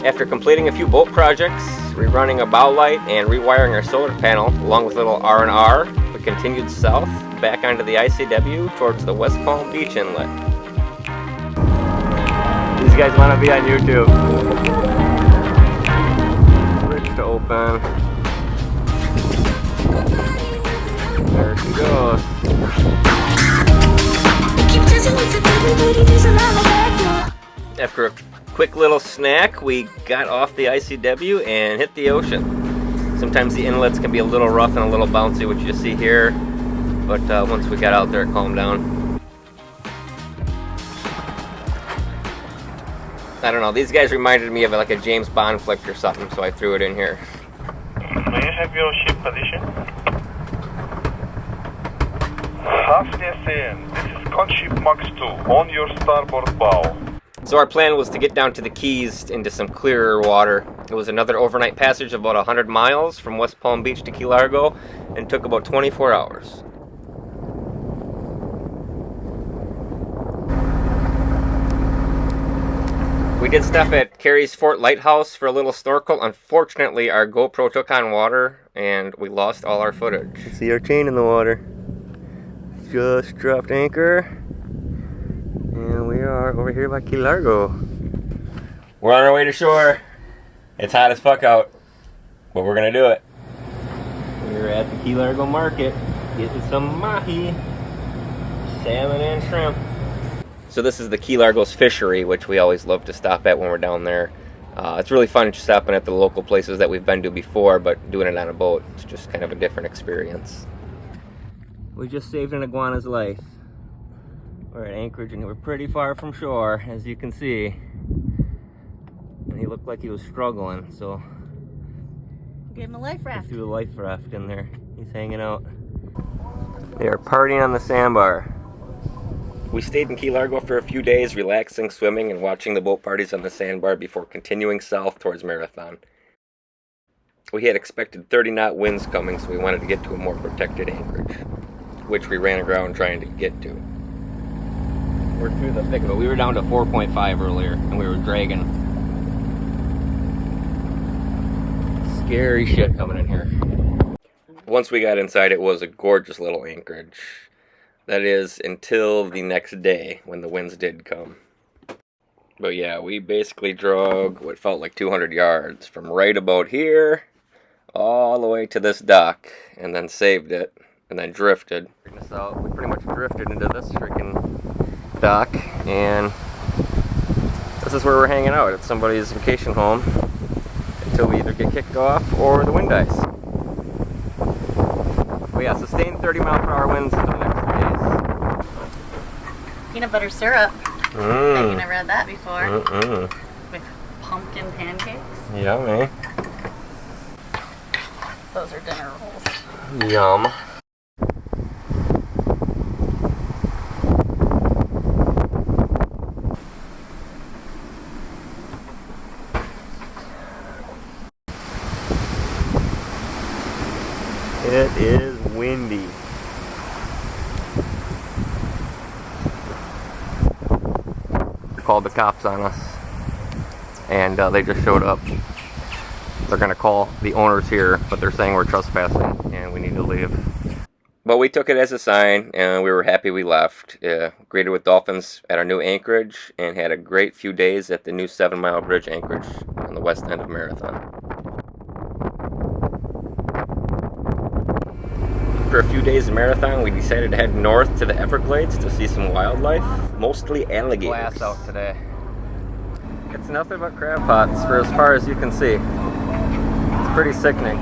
After completing a few boat projects, rerunning a bow light, and rewiring our solar panel, along with little R&R, we continued south, back onto the ICW, towards the West Palm Beach inlet. These guys want to be on YouTube. Bridge to open. There she goes. After a quick little snack, we got off the ICW and hit the ocean. Sometimes the inlets can be a little rough and a little bouncy, which you see here, but once we got out there, it calmed down. I don't know, these guys reminded me of like a James Bond flick or something, so I threw it in here. May I have your ship position? Afternoon. This is Conship Max 2 on your starboard bow. So our plan was to get down to the Keys into some clearer water. It was another overnight passage of about 100 miles from West Palm Beach to Key Largo and took about 24 hours. We did stop at Carey's Fort Lighthouse for a little snorkel. Unfortunately, our GoPro took on water and we lost all our footage. You see our chain in the water. Just dropped anchor. And we are over here by Key Largo. We're on our way to shore. It's hot as fuck out, but we're gonna do it. We're at the Key Largo market getting some mahi, salmon and shrimp. So this is the Key Largo's fishery, which we always love to stop at when we're down there. It's really fun stopping at the local places that we've been to before, but doing it on a boat, it's just kind of a different experience. We just saved an iguana's life. We're at Anchorage and we're pretty far from shore, as you can see. And he looked like he was struggling, so give him a life raft. We threw a life raft in there. He's hanging out. They are partying on the sandbar. We stayed in Key Largo for a few days, relaxing, swimming, and watching the boat parties on the sandbar before continuing south towards Marathon. We had expected 30-knot winds coming, so we wanted to get to a more protected anchorage, which we ran aground trying to get to. We're through the thick of it. We were down to 4.5 earlier, and we were dragging. Scary shit coming in here. Once we got inside, it was a gorgeous little anchorage. That is, until the next day, when the winds did come. But yeah, we basically drug what felt like 200 yards from right about here all the way to this dock, and then saved it, and then drifted. So we pretty much drifted into this freaking dock, and this is where we're hanging out at somebody's vacation home until we either get kicked off or the wind dies. But yeah, sustained 30-mile-per-hour winds for the next 3 days. Peanut butter syrup. Bet you never had that before. With pumpkin pancakes. Yummy. Those are dinner rolls. Yum. It is windy. They called the cops on us, and they just showed up. They're gonna call the owners here, but they're saying we're trespassing and we need to leave. But we took it as a sign, and we were happy we left. Greeted with dolphins at our new anchorage, and had a great few days at the new 7-mile bridge anchorage on the west end of Marathon. After a few days in Marathon, we decided to head north to the Everglades to see some wildlife, mostly alligators. Glass out today. It's nothing but crab pots for as far as you can see. It's pretty sickening.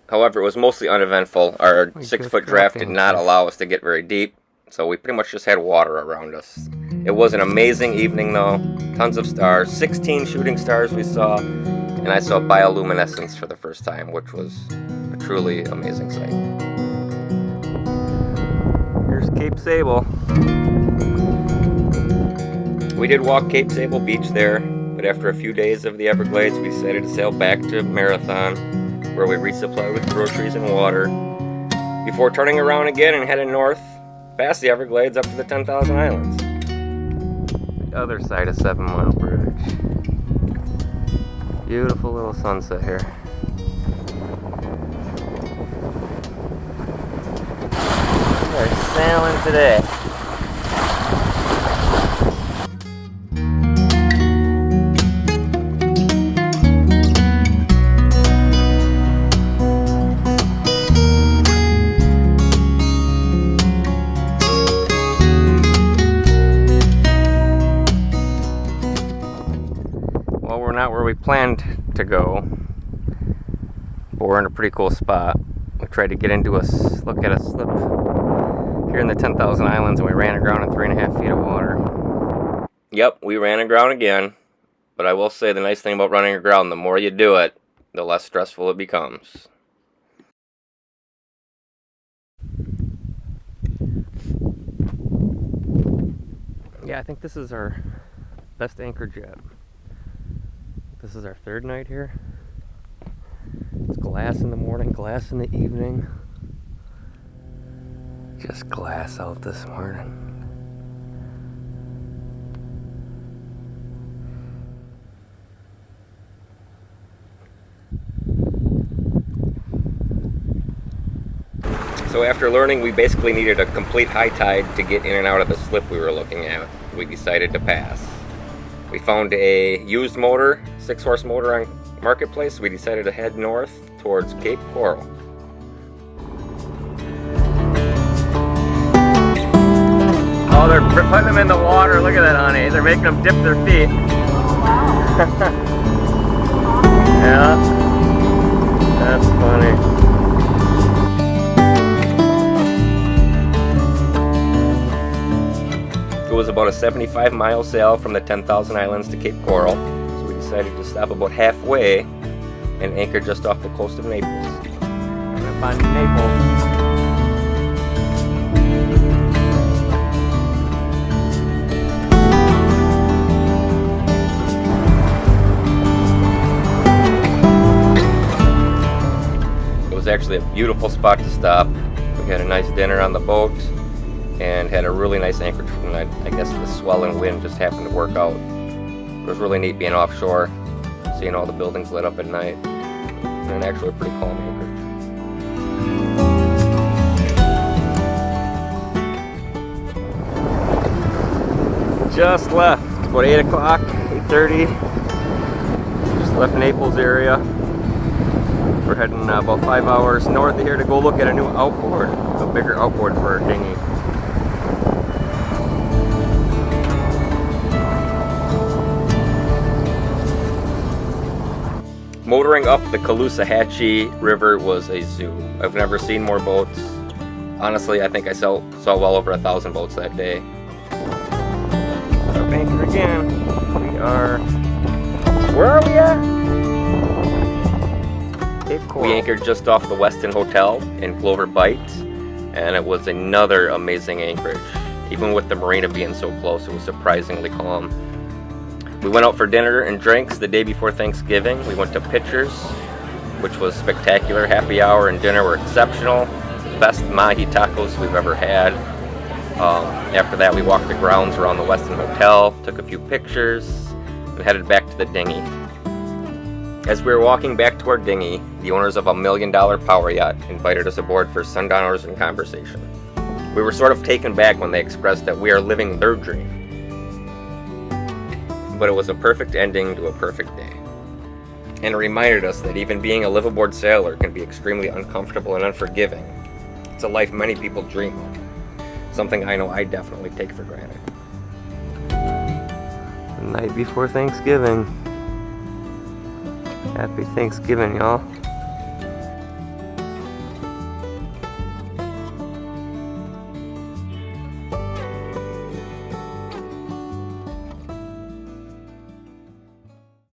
However, it was mostly uneventful. Our 6-foot draft did not allow us to get very deep, so we pretty much just had water around us. It was an amazing evening though. Tons of stars, 16 shooting stars we saw, and I saw bioluminescence for the first time, which was a truly amazing sight. Here's Cape Sable. We did walk Cape Sable Beach there, but after a few days of the Everglades, we decided to sail back to Marathon, where we resupplied with groceries and water, before turning around again and heading north, past the Everglades up to the 10,000 Islands. other side of 7 Mile Bridge. Beautiful little sunset here. We're sailing today. Well, we're not where we planned to go, but we're in a pretty cool spot. We tried to get into look at a slip here in the 10,000 Islands, and we ran aground in 3.5 feet of water. Yep, we ran aground again, but I will say the nice thing about running aground, the more you do it, the less stressful it becomes. Yeah, I think this is our best anchorage yet. This is our 3rd night here. It's glass in the morning, glass in the evening. Just glass out this morning. So after learning we basically needed a complete high tide to get in and out of the slip we were looking at, we decided to pass. We found a used motor, 6-horse motor on Marketplace. We decided to head north towards Cape Coral. Oh, they're putting them in the water. Look at that, honey. They're making them dip their feet. Oh, wow. Yeah. That's funny. It was about a 75-mile sail from the 10,000 Islands to Cape Coral, so we decided to stop about halfway and anchor just off the coast of Naples. I'm gonna find Naples. It was actually a beautiful spot to stop. We had a nice dinner on the boat and had a really nice anchorage from that. I guess the swell and wind just happened to work out. It was really neat being offshore, seeing all the buildings lit up at night, and actually a pretty calm anchorage. Just left, about 8 o'clock, 8:30. Just left Naples area. We're heading about 5 hours north of here to go look at a new outboard, a bigger outboard for our dinghy. Motoring up the Caloosahatchee River was a zoo. I've never seen more boats. Honestly, I think I saw well over 1,000 boats that day. Our anchor again. We are... Where are we at? Cape Coral. We anchored just off the Westin Hotel in Clover Bight, and it was another amazing anchorage. Even with the marina being so close, it was surprisingly calm. We went out for dinner and drinks the day before Thanksgiving. We went to Pitcher's, which was spectacular. Happy hour and dinner were exceptional. Best mahi tacos we've ever had. After that, we walked the grounds around the Westin Hotel, took a few pictures, and headed back to the dinghy. As we were walking back to our dinghy, the owners of $1 million power yacht invited us aboard for sundowners and conversation. We were sort of taken back when they expressed that we are living their dream. But it was a perfect ending to a perfect day. And it reminded us that even being a liveaboard sailor can be extremely uncomfortable and unforgiving. It's a life many people dream of. Something I know I definitely take for granted. The night before Thanksgiving. Happy Thanksgiving, y'all.